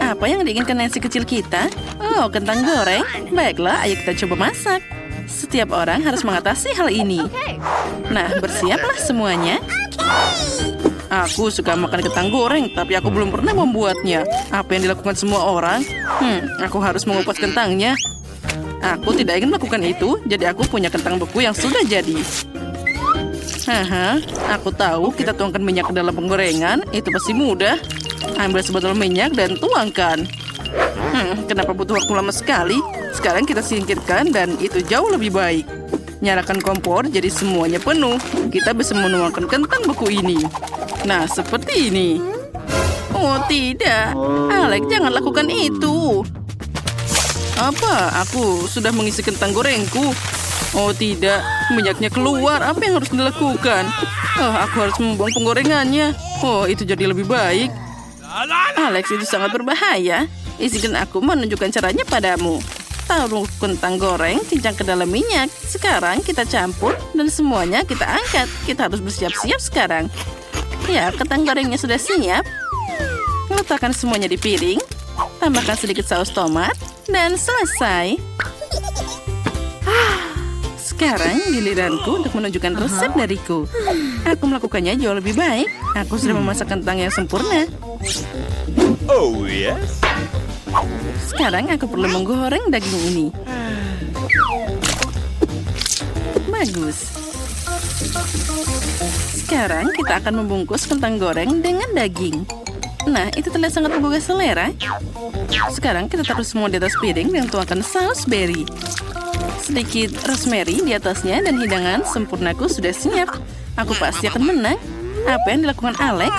Apa yang diinginkan Nancy kecil kita? Oh, kentang goreng. Baiklah, ayo kita coba masak. Setiap orang harus mengatasi hal ini. Nah, bersiaplah semuanya. Aku suka makan kentang goreng, tapi aku belum pernah membuatnya. Apa yang dilakukan semua orang? Aku harus mengupas kentangnya. Aku tidak ingin melakukan itu, jadi aku punya kentang beku yang sudah jadi. Haha, aku tahu kita tuangkan minyak ke dalam penggorengan, itu pasti mudah. Ambil sebotol minyak dan tuangkan. Kenapa butuh waktu lama sekali? Sekarang kita singkirkan dan itu jauh lebih baik. Nyalakan kompor jadi semuanya penuh. Kita bisa menuangkan kentang beku ini. Nah, seperti ini. Oh, tidak. Alex, jangan lakukan itu. Apa? Aku sudah mengisi kentang gorengku. Oh, tidak. Minyaknya keluar. Apa yang harus dilakukan? Aku harus membuang penggorengannya. Oh, itu jadi lebih baik. Alex, itu sangat berbahaya. Izinkan aku menunjukkan caranya padamu. Taruh kentang goreng, cincang ke dalam minyak. Sekarang kita campur dan semuanya kita angkat. Kita harus bersiap-siap sekarang. Ya, kentang gorengnya sudah siap. Letakkan semuanya di piring. Tambahkan sedikit saus tomat. Dan selesai. Sekarang giliranku untuk menunjukkan resep dariku. Aku melakukannya jauh lebih baik. Aku sudah memasak kentang yang sempurna. Oh, yes? Sekarang aku perlu menggoreng daging ini. Bagus. Sekarang kita akan membungkus kentang goreng dengan daging. Nah, itu terlihat sangat menggugah selera. Sekarang kita taruh semua di atas piring dan tuangkan saus berry. Sedikit rosemary di atasnya dan hidangan sempurnaku sudah siap. Aku pasti akan menang. Apa yang dilakukan Alex?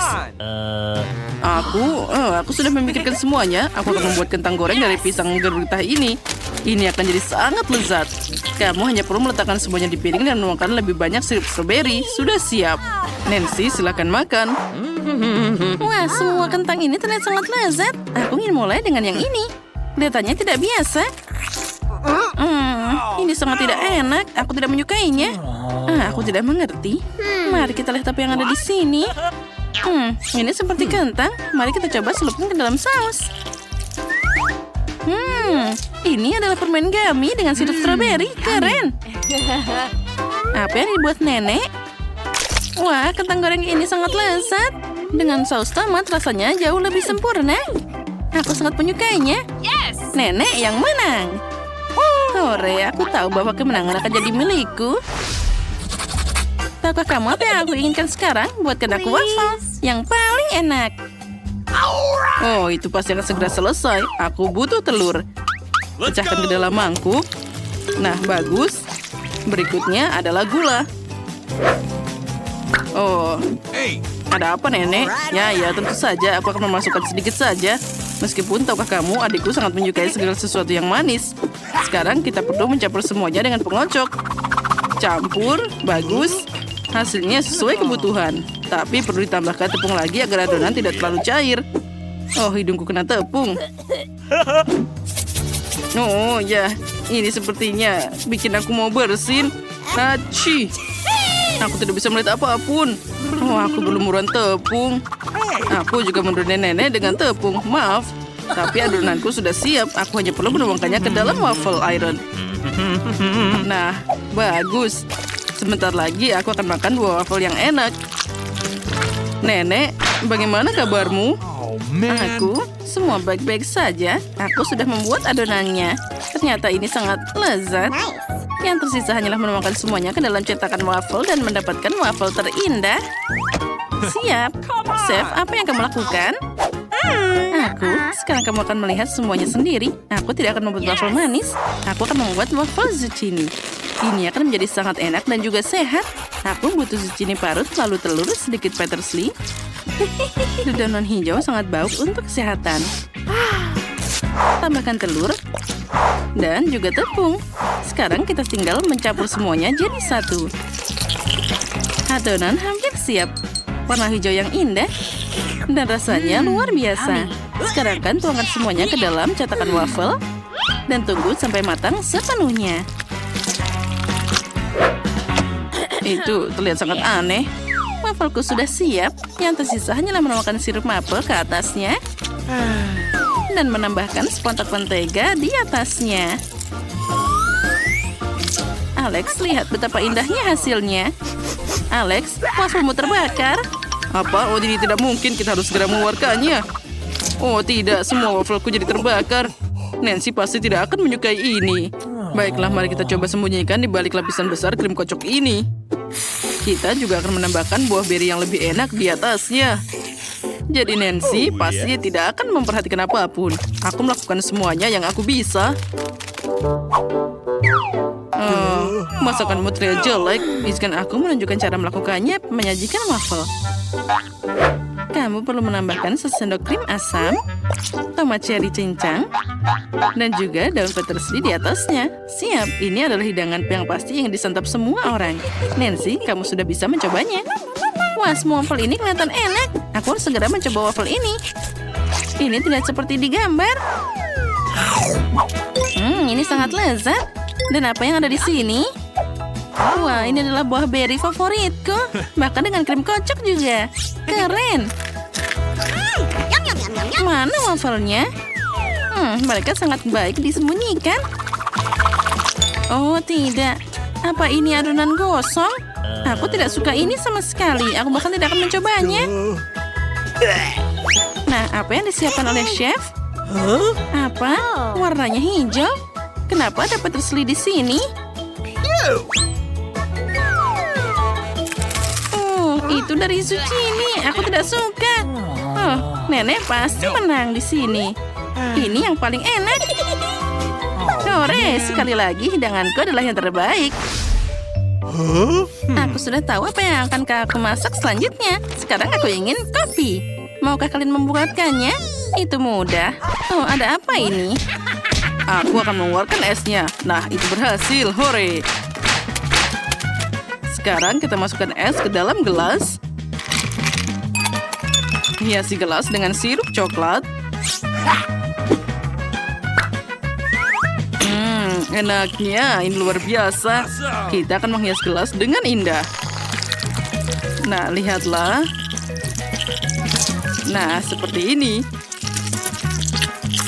Aku sudah memikirkan semuanya. Aku akan membuat kentang goreng dari pisang gurita ini. Ini akan jadi sangat lezat. Kamu hanya perlu meletakkan semuanya di piring dan menuangkan lebih banyak sirup strawberry. Sudah siap. Nancy, silakan makan. Wah, semua kentang ini terlihat sangat lezat. Aku ingin mulai dengan yang ini. Kelihatannya tidak biasa. Ini sangat tidak enak. Aku tidak menyukainya. Aku tidak mengerti. Mari kita lihat apa yang ada di sini. Ini seperti kentang. Mari kita coba selupkan ke dalam saus. Ini adalah permen gummy dengan sirup strawberry. Keren. Apa yang dibuat nenek? Wah, kentang goreng ini sangat lezat. Dengan saus tomat rasanya jauh lebih sempurna. Aku sangat menyukainya. Nenek yang menang. Hore, aku tahu bahwa kemenangan akan jadi milikku. Tahukah kamu apa yang aku inginkan sekarang? Buatkan aku waffle yang paling enak. Oh, itu pasti akan segera selesai. Aku butuh telur. Pecahkan ke dalam mangkuk. Nah, bagus. Berikutnya adalah gula. Oh, ada apa, Nenek? Ya, tentu saja. Aku akan memasukkan sedikit saja. Meskipun tahukah kamu, adikku sangat menyukai segala sesuatu yang manis. Sekarang kita perlu mencampur semuanya dengan pengocok. Campur, bagus. Hasilnya sesuai kebutuhan. Tapi perlu ditambahkan tepung lagi agar adonan tidak terlalu cair. Oh, hidungku kena tepung. Oh, ya. Ini sepertinya bikin aku mau bersin. Hachi. Aku tidak bisa melihat apapun. Oh, aku belum muruan tepung. Aku juga menurunkan nenek dengan tepung. Maaf. Tapi adonanku sudah siap. Aku hanya perlu menuangkannya ke dalam waffle iron. Nah, bagus. Sebentar lagi aku akan makan 2 waffle yang enak. Nenek, bagaimana kabarmu? Aku, semua baik-baik saja. Aku sudah membuat adonannya. Ternyata ini sangat lezat. Yang tersisa hanyalah menuangkan semuanya ke dalam cetakan waffle dan mendapatkan waffle terindah. Siap. Chef, apa yang kamu lakukan? Sekarang kamu akan melihat semuanya sendiri. Aku tidak akan membuat waffle manis. Aku akan membuat waffle zucchini. Ini akan menjadi sangat enak dan juga sehat. Aku butuh zucchini parut, lalu telur, sedikit parsley. Daun hijau sangat baik untuk kesehatan. Tambahkan telur dan juga tepung. Sekarang kita tinggal mencampur semuanya jadi satu. Adonan hampir siap. Warna hijau yang indah dan rasanya luar biasa. Sekarang tuangkan semuanya ke dalam cetakan waffle dan tunggu sampai matang sepenuhnya. Itu terlihat sangat aneh. Waffleku sudah siap. Yang tersisa hanyalah menambahkan sirup maple ke atasnya. dan menambahkan sepontak mentega di atasnya. Alex, lihat betapa indahnya hasilnya. Alex, wafelmu terbakar. Apa? Oh, ini tidak mungkin. Kita harus segera mengeluarkannya. Oh, tidak. Semua wafelku jadi terbakar. Nancy pasti tidak akan menyukai ini. Baiklah, mari kita coba sembunyikan di balik lapisan besar krim kocok ini. Kita juga akan menambahkan buah beri yang lebih enak di atasnya. Jadi Nancy pasti tidak akan memperhatikan apapun. Aku melakukan semuanya yang aku bisa. Masakanmu terlihat jelek. Izinkan aku menunjukkan cara melakukannya. Menyajikan waffle. Kamu perlu menambahkan sesendok krim asam, tomat cherry cincang, dan juga daun peterseli di atasnya. Siap, ini adalah hidangan yang pasti yang disantap semua orang. Nancy, kamu sudah bisa mencobanya. Wah, semua waffle ini kelihatan enak. Aku harus segera mencoba waffle ini. Ini tidak seperti di gambar. Ini sangat lezat. Dan apa yang ada di sini? Wah, ini adalah buah beri favoritku. Bahkan dengan krim kocok juga. Keren. Mana wafelnya? Mereka sangat baik disembunyikan. Oh, tidak. Apa ini adonan gosong? Aku tidak suka ini sama sekali. Aku bahkan tidak akan mencobanya. Nah, apa yang disiapkan oleh chef? Apa? Warnanya hijau? Kenapa dapat terseli di sini? Oh, itu dari zucchini. Aku tidak suka. Oh, nenek pasti menang di sini. Ini yang paling enak. Hore, sekali lagi hidanganku adalah yang terbaik. Aku sudah tahu apa yang akan aku masak selanjutnya. Sekarang aku ingin kopi. Maukah kalian membuatkannya? Itu mudah. Oh, ada apa ini? Aku akan mengeluarkan esnya. Nah, itu berhasil. Hore. Sekarang kita masukkan es ke dalam gelas. Hiasi gelas dengan sirup coklat. Enaknya. Ini luar biasa. Kita akan menghias gelas dengan indah. Nah, lihatlah. Nah, seperti ini.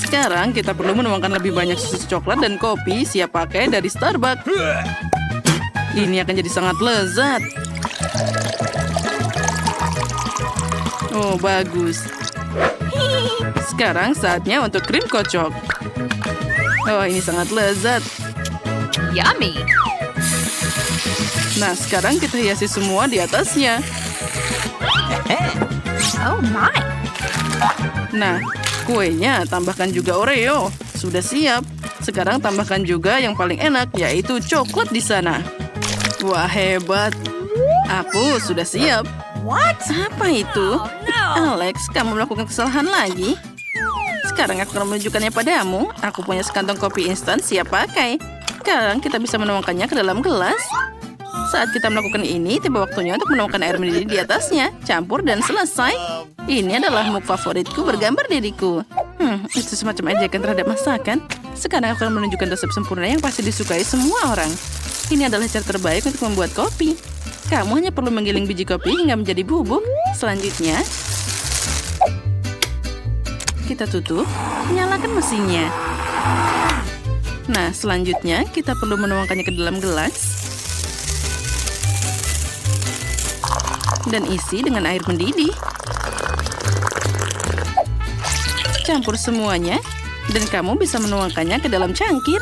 Sekarang kita perlu menuangkan lebih banyak susu coklat dan kopi siap pakai dari Starbucks. Ini akan jadi sangat lezat. Oh, bagus. Sekarang saatnya untuk krim kocok. Oh, ini sangat lezat. Yummy. Nah, sekarang kita hiasi semua di atasnya. Oh my. Nah, kuenya tambahkan juga Oreo. Sudah siap. Sekarang tambahkan juga yang paling enak, yaitu coklat di sana. Wah, hebat. Aku sudah siap. What? Apa itu? Oh, no. Alex, kamu melakukan kesalahan lagi. Sekarang aku akan menunjukkannya padamu. Aku punya sekantong kopi instan siap pakai. Sekarang kita bisa menuangkannya ke dalam gelas. Saat kita melakukan ini, tiba waktunya untuk menuangkan air mendidih di atasnya. Campur dan selesai. Ini adalah mug favoritku bergambar diriku. Itu semacam ejekan terhadap masakan. Sekarang aku akan menunjukkan resep sempurna yang pasti disukai semua orang. Ini adalah cara terbaik untuk membuat kopi. Kamu hanya perlu menggiling biji kopi hingga menjadi bubuk. Selanjutnya, kita tutup, nyalakan mesinnya. Nah, selanjutnya kita perlu menuangkannya ke dalam gelas. Dan isi dengan air mendidih. Campur semuanya, dan kamu bisa menuangkannya ke dalam cangkir.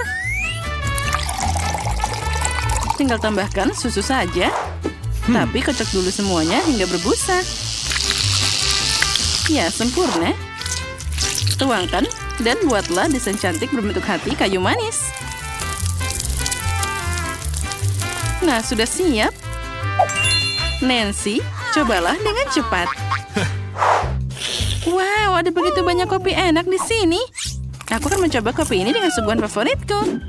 Tinggal tambahkan susu saja. Tapi kocok dulu semuanya hingga berbusa. Ya, sempurna. Tuangkan dan buatlah desain cantik berbentuk hati kayu manis. Nah, sudah siap. Nancy, cobalah dengan cepat. Wow, ada begitu banyak kopi enak di sini. Aku akan mencoba kopi ini dengan suguhan favoritku.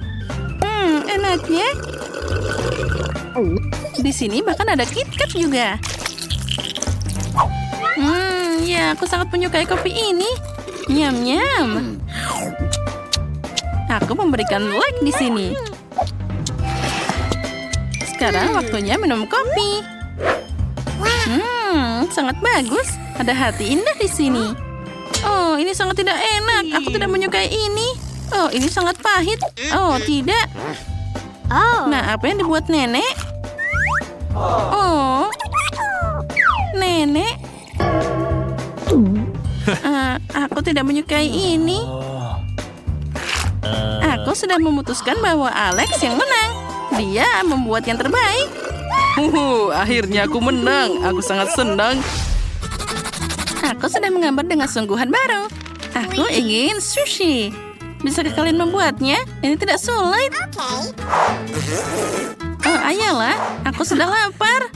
Enaknya. Di sini bahkan ada KitKat juga. Ya, aku sangat menyukai kopi ini. Nyam-nyam. Aku memberikan like di sini. Sekarang waktunya minum kopi. Sangat bagus. Ada hati indah di sini. Oh, ini sangat tidak enak. Aku tidak menyukai ini. Oh, ini sangat pahit. Oh, tidak. Nah, apa yang dibuat nenek? Oh, nenek. Aku tidak menyukai ini. Aku sudah memutuskan bahwa Alex yang menang. Dia membuat yang terbaik. Akhirnya aku menang. Aku sangat senang. Aku sudah menggambar dengan sungguhan baru. Aku ingin sushi. Bisakah kalian membuatnya? Ini tidak sulit. Oh, ayolah. Aku sudah lapar.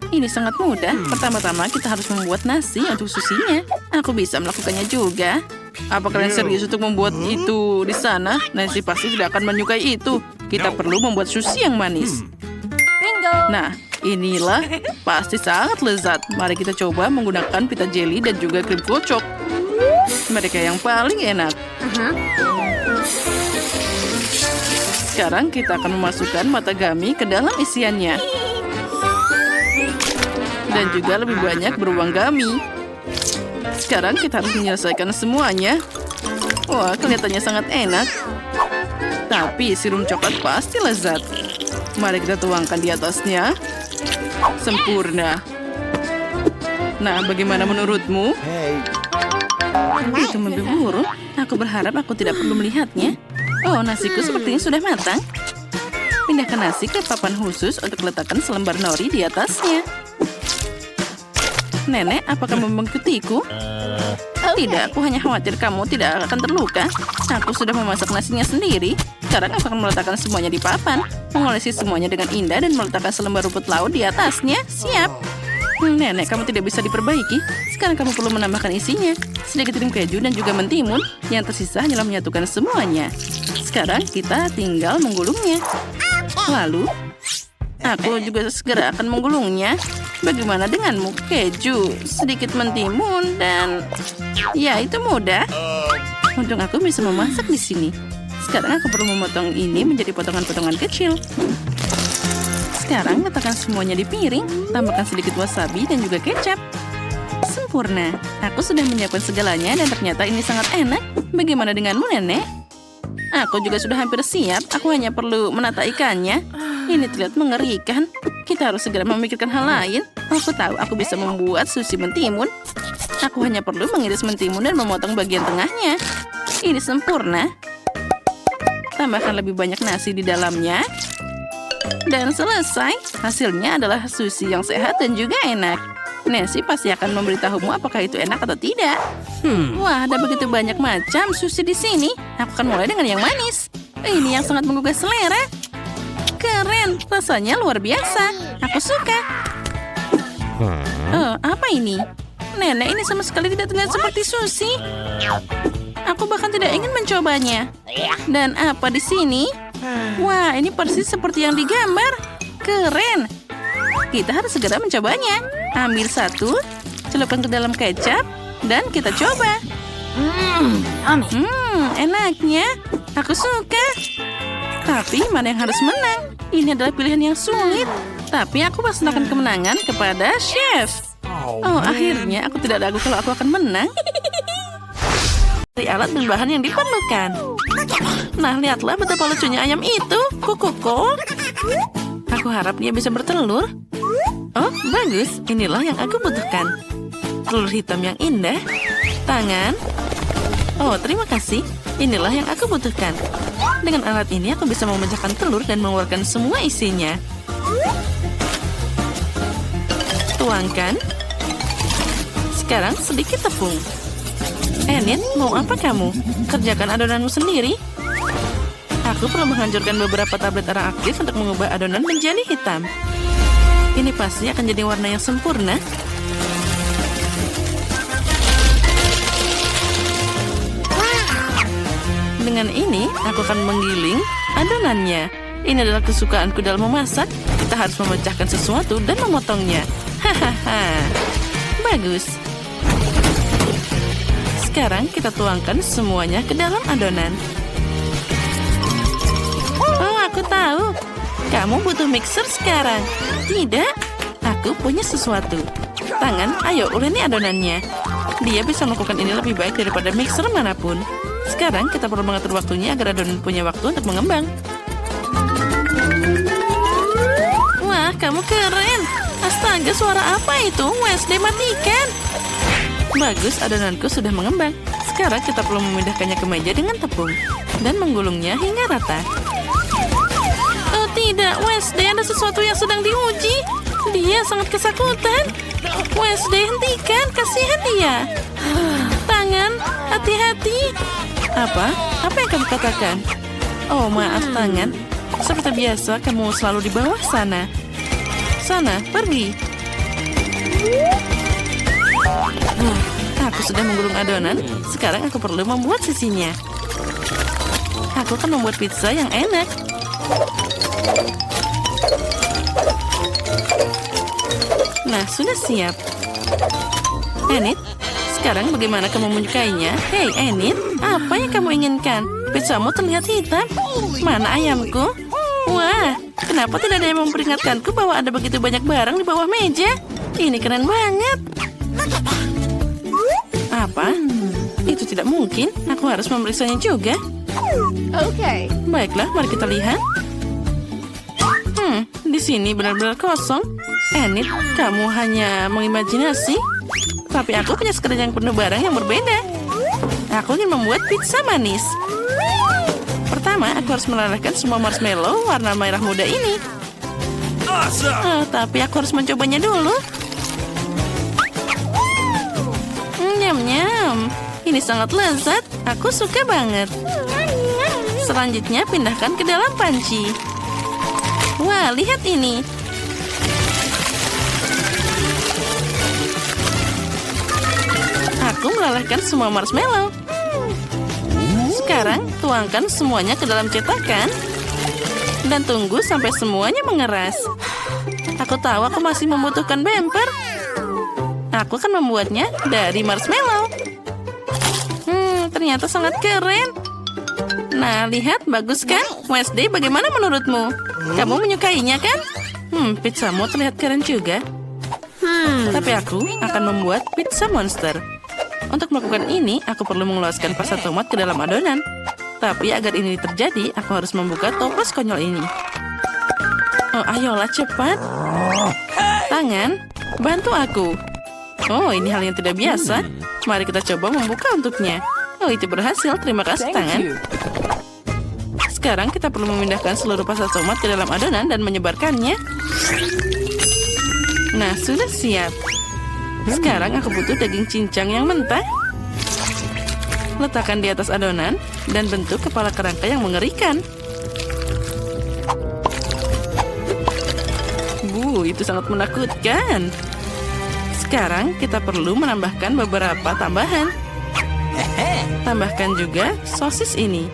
Ini sangat mudah. Pertama-tama kita harus membuat nasi untuk susinya. Aku bisa melakukannya juga. Apa kalian serius untuk membuat itu di sana? Nancy pasti tidak akan menyukai itu. Kita perlu membuat sushi yang manis. Nah, inilah pasti sangat lezat. Mari kita coba menggunakan pita jelly dan juga krim kocok. Mereka yang paling enak. Sekarang kita akan memasukkan matagami ke dalam isiannya. Dan juga lebih banyak beruang gami. Sekarang kita harus menyelesaikan semuanya. Wah, kelihatannya sangat enak. Tapi sirum coklat pasti lezat. Mari kita tuangkan di atasnya. Sempurna. Nah, bagaimana menurutmu? Itu mimpi buruk. Aku berharap aku tidak perlu melihatnya. Oh, nasiku sepertinya sudah matang. Pindahkan nasi ke papan khusus untuk letakkan selembar nori di atasnya. Nenek, apakah mengikutiku? Tidak, aku hanya khawatir kamu tidak akan terluka. Aku sudah memasak nasinya sendiri. Sekarang aku akan meletakkan semuanya di papan. Mengolesi semuanya dengan indah dan meletakkan selembar rumput laut di atasnya. Siap. Nenek, kamu tidak bisa diperbaiki. Sekarang kamu perlu menambahkan isinya. Sedikit krim keju dan juga mentimun. Yang tersisa hanyalah menyatukan semuanya. Sekarang kita tinggal menggulungnya. Lalu, aku juga segera akan menggulungnya. Bagaimana denganmu? Keju, sedikit mentimun, dan... Ya, itu mudah. Untung aku bisa memasak di sini. Sekarang aku perlu memotong ini menjadi potongan-potongan kecil. Sekarang letakkan semuanya di piring. Tambahkan sedikit wasabi dan juga kecap. Sempurna. Aku sudah menyiapkan segalanya dan ternyata ini sangat enak. Bagaimana denganmu, Nenek? Aku juga sudah hampir siap. Aku hanya perlu menata ikannya. Ini terlihat mengerikan. Kita harus segera memikirkan hal lain. Aku tahu aku bisa membuat sushi mentimun. Aku hanya perlu mengiris mentimun dan memotong bagian tengahnya. Ini sempurna. Tambahkan lebih banyak nasi di dalamnya. Dan selesai. Hasilnya adalah sushi yang sehat dan juga enak. Nancy pasti akan memberitahumu apakah itu enak atau tidak. Wah, ada begitu banyak macam sushi di sini. Aku akan mulai dengan yang manis. Ini yang sangat menggugah selera. Keren, rasanya luar biasa. Aku suka. Oh, apa ini? Nenek, ini sama sekali tidak terlihat seperti sushi. Aku bahkan tidak ingin mencobanya. Dan apa di sini? Wah, ini persis seperti yang digambar. Keren. Kita harus segera mencobanya. Ambil satu, celupkan ke dalam kecap, dan kita coba. Enaknya. Aku suka. Tapi mana yang harus menang? Ini adalah pilihan yang sulit. Tapi aku persembahkan kemenangan kepada chef. Oh, akhirnya aku tidak ragu kalau aku akan menang. Dari alat dan bahan yang diperlukan. Nah, lihatlah betapa lucunya ayam itu. Kukuku. Aku harap dia bisa bertelur. Oh, bagus. Inilah yang aku butuhkan. Telur hitam yang indah. Tangan. Oh, terima kasih. Inilah yang aku butuhkan. Dengan alat ini aku bisa memecahkan telur dan mengeluarkan semua isinya. Tuangkan. Sekarang sedikit tepung. Enid, mau apa kamu? Kerjakan adonanmu sendiri. Aku perlu menghancurkan beberapa tablet arang aktif untuk mengubah adonan menjadi hitam. Ini pasti akan jadi warna yang sempurna. Dengan ini, aku akan menggiling adonannya. Ini adalah kesukaanku dalam memasak. Kita harus memecahkan sesuatu dan memotongnya. Hahaha. Bagus. Sekarang kita tuangkan semuanya ke dalam adonan. Oh, aku tahu. Kamu butuh mixer sekarang. Tidak, aku punya sesuatu. Tangan, ayo uleni adonannya. Dia bisa melakukan ini lebih baik daripada mixer manapun. Sekarang kita perlu mengatur waktunya agar adonan punya waktu untuk mengembang. Wah, kamu keren. Astaga, suara apa itu? Wednesday, matikan. Bagus, adonanku sudah mengembang. Sekarang kita perlu memindahkannya ke meja dengan tepung dan menggulungnya hingga rata. Oh tidak, Wednesday, ada sesuatu yang sedang diuji. Dia sangat kesakitan. Wednesday, hentikan, kasihan dia. Tangan, hati-hati. Apa? Apa yang kamu katakan? Oh, maaf tangan. Seperti biasa, kamu selalu di bawah sana. Sana, pergi. Aku sudah menggulung adonan. Sekarang aku perlu membuat sisinya. Aku akan membuat pizza yang enak. Nah, sudah siap. Enid, sekarang bagaimana kamu menyukainya? Hei, Enid, apa yang kamu inginkan? Pizzamu terlihat hitam. Mana ayamku? Wah, kenapa tidak ada yang memperingatkanku bahwa ada begitu banyak barang di bawah meja? Ini keren banget. Apa? Itu tidak mungkin. Aku harus memeriksanya juga. Okay. Baiklah, mari kita lihat. Di sini benar-benar kosong. Enid, kamu hanya mengimajinasi. Tapi aku punya sekalian penuh barang yang berbeda. Aku ingin membuat pizza manis. Pertama, aku harus melelehkan semua marshmallow warna merah muda ini. Awesome! Tapi aku harus mencobanya dulu. Nyam-nyam. Ini sangat lezat. Aku suka banget. Selanjutnya, pindahkan ke dalam panci. Wah, lihat ini. Aku melelehkan semua marshmallow. Sekarang, tuangkan semuanya ke dalam cetakan. Dan tunggu sampai semuanya mengeras. Aku tahu aku masih membutuhkan bumper. Aku akan membuatnya dari marshmallow. Ternyata sangat keren. Nah, lihat, bagus kan? Wednesday, bagaimana menurutmu? Kamu menyukainya kan? Pizzamu terlihat keren juga. Tapi aku akan membuat pizza monster. Untuk melakukan ini, aku perlu mengeluarkan pasta tomat ke dalam adonan. Tapi agar ini terjadi, aku harus membuka toples konyol ini. Oh, ayolah cepat. Tangan, bantu aku. Oh, ini hal yang tidak biasa. Mari kita coba membuka untuknya. Oh, itu berhasil. Terima kasih, tangan. Sekarang kita perlu memindahkan seluruh pasta tomat ke dalam adonan dan menyebarkannya. Nah, sudah siap. Sekarang aku butuh daging cincang yang mentah. Letakkan di atas adonan dan bentuk kepala kerangka yang mengerikan. Itu sangat menakutkan. Sekarang kita perlu menambahkan beberapa tambahan. Tambahkan juga sosis ini.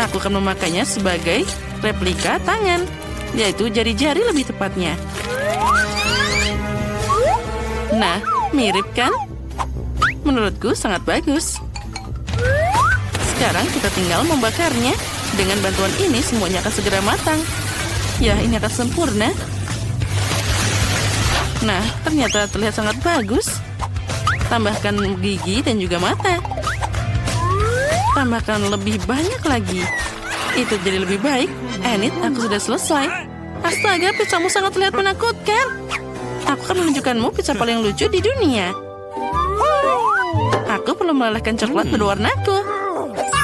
Aku akan memakainya sebagai replika tangan, yaitu jari-jari lebih tepatnya. Nah, mirip kan? Menurutku sangat bagus. Sekarang kita tinggal membakarnya. Dengan bantuan ini semuanya akan segera matang. Ya, ini akan sempurna. Nah, ternyata terlihat sangat bagus. Tambahkan gigi dan juga mata. Tambahkan lebih banyak lagi. Itu jadi lebih baik. Enid, aku sudah selesai. Astaga, pizzamu sangat terlihat menakutkan. Aku akan menunjukkanmu pizza paling lucu di dunia. Aku perlu melelehkan coklat berwarnaku.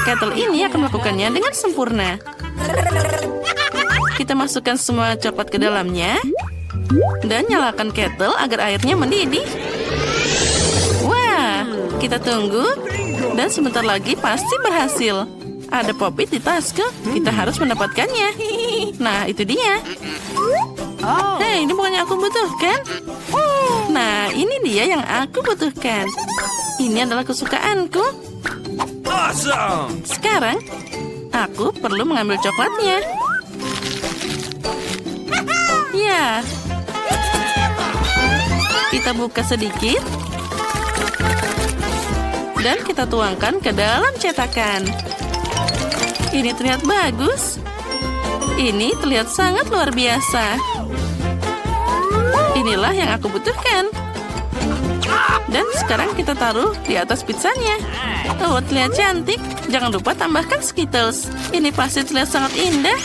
Kettle ini akan melakukannya dengan sempurna. Kita masukkan semua coklat ke dalamnya. Dan nyalakan kettle agar airnya mendidih. Wah, kita tunggu. Dan sebentar lagi pasti berhasil. Ada pop-it di tasku. Kita harus mendapatkannya. Nah, itu dia. Hei, ini bukannya aku butuhkan. Nah, ini dia yang aku butuhkan. Ini adalah kesukaanku. Awesome! Sekarang, aku perlu mengambil coklatnya. Ya. Kita buka sedikit. Dan kita tuangkan ke dalam cetakan. Ini terlihat bagus. Ini terlihat sangat luar biasa. Inilah yang aku butuhkan. Dan sekarang kita taruh di atas pizzanya. Oh, terlihat cantik. Jangan lupa tambahkan Skittles. Ini pasti terlihat sangat indah.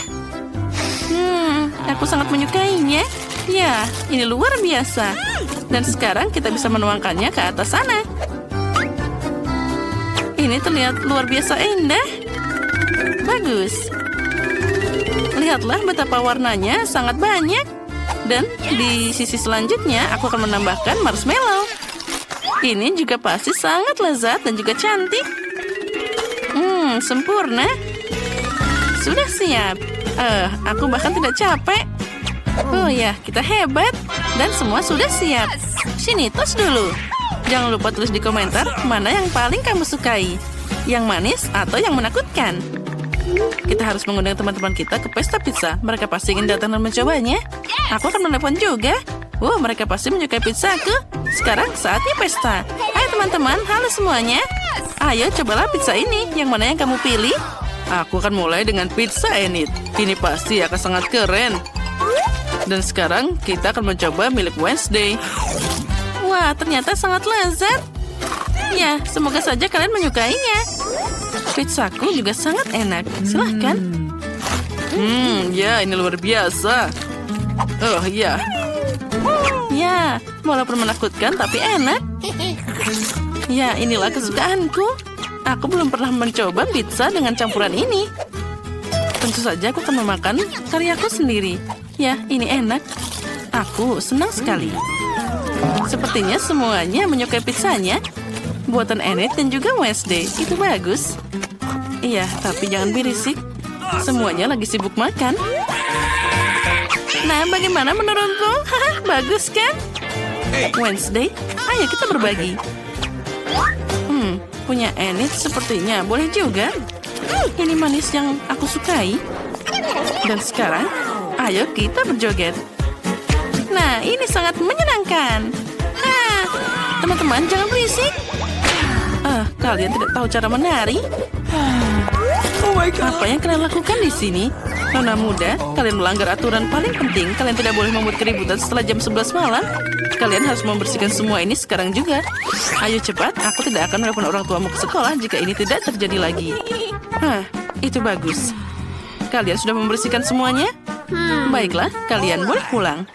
Aku sangat menyukainya. Ya, ini luar biasa. Dan sekarang kita bisa menuangkannya ke atas sana. Ini terlihat luar biasa indah. Bagus. Lihatlah betapa warnanya sangat banyak. Dan di sisi selanjutnya aku akan menambahkan marshmallow. Ini juga pasti sangat lezat dan juga cantik. Sempurna. Sudah siap. Aku bahkan tidak capek. Oh ya, kita hebat. Dan semua sudah siap. Sini, tos dulu. Jangan lupa tulis di komentar mana yang paling kamu sukai. Yang manis atau yang menakutkan. Kita harus mengundang teman-teman kita ke pesta pizza. Mereka pasti ingin datang dan mencobanya. Aku akan menelepon juga. Wow, mereka pasti menyukai pizzaku. Sekarang saatnya pesta. Hai teman-teman, halo semuanya. Ayo cobalah pizza ini. Yang mana yang kamu pilih? Aku akan mulai dengan pizza Enid. Ini pasti akan sangat keren. Dan sekarang kita akan mencoba milik Wednesday. Wah, ternyata sangat lezat. Ya, semoga saja kalian menyukainya. Pizzaku juga sangat enak. Silahkan. Ya, ini luar biasa. Oh, ya. Ya, walaupun menakutkan tapi enak. Ya, inilah kesukaanku. Aku belum pernah mencoba pizza dengan campuran ini. Tentu saja aku akan memakan karyaku sendiri. Ya, ini enak. Aku senang sekali. Sepertinya semuanya menyukai pizzanya. Buatan Enid dan juga Wednesday. Itu bagus. Iya, tapi jangan berisik. Semuanya lagi sibuk makan. Nah, bagaimana menurutmu? Bagus kan? Wednesday, ayo kita berbagi. Punya Enid sepertinya boleh juga. Ini manis yang aku sukai. Dan sekarang, ayo kita berjoget. Nah, ini sangat menyenangkan. Teman-teman, jangan berisik. Kalian tidak tahu cara menari. Oh my God. Apa yang kalian lakukan di sini? Nona muda, kalian melanggar aturan paling penting. Kalian tidak boleh membuat keributan setelah jam 11 malam. Kalian harus membersihkan semua ini sekarang juga. Ayo cepat, aku tidak akan menelepon orang tuamu ke sekolah jika ini tidak terjadi lagi. Itu bagus. Kalian sudah membersihkan semuanya? Baiklah, kalian boleh pulang.